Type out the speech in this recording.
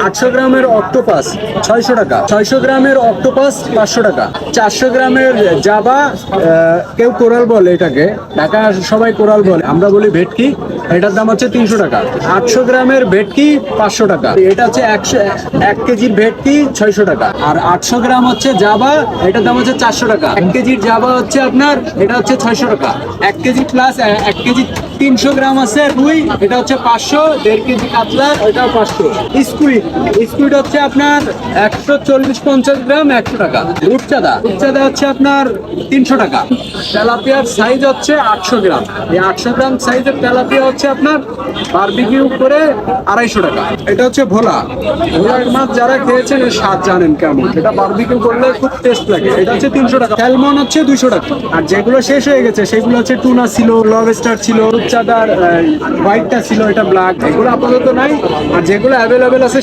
800 গ্রামের অক্টোপাস 600 টাকা, 600 গ্রামের অক্টোপাস 500 টাকা, 400 গ্রামের জাবা, কেউ কোরাল বলে এটাকে, ঢাকা সবাই কোরাল বলে, আমরা বলি ভেটকি, এটার দাম হচ্ছে 300 টাকা। 800 গ্রামের ভেটকি 500 টাকা, এটা হচ্ছে 1 কেজির ভেটকি 600 টাকা। আর 800 গ্রাম হচ্ছে জাবা, এটার দাম হচ্ছে 400 টাকা। 1 কেজির জাবা হচ্ছে আপনার, এটা হচ্ছে 600 টাকা। 1 কেজি প্লাস 1 কেজি 300 গ্রাম আছে রুই, এটা হচ্ছে 500। 1.5 কেজি কাতলা, এটাও 500। স্কুইড হচ্ছে আপনার 140-50 গ্রাম 100 টাকা। রূপচাঁদা হচ্ছে আপনার 300 টাকা। তেলাপিয়ার সাইজ হচ্ছে 800 গ্রাম। এই 800 গ্রাম সাইজের তেলাপিয়া হচ্ছে আপনার বারবিকিউ করে 250 টাকা। এটা হচ্ছে ভোলা মাছ, যারা খেয়েছেন এর স্বাদ জানেন কেমন, এটা বারবিকিউ করলে খুব টেস্ট লাগে। এটা হচ্ছে 300 টাকা। স্যালমন হচ্ছে 200 টাকা। আর যেগুলো শেষ হয়ে গেছে সেগুলো হচ্ছে টুনা ছিল, লবস্টার ছিল, রূপচাঁদার হোয়াইটটা ছিল, এটা ব্ল্যাক, এগুলো আপাতত নাই। আর যেগুলো অ্যাভেলেবেল আছে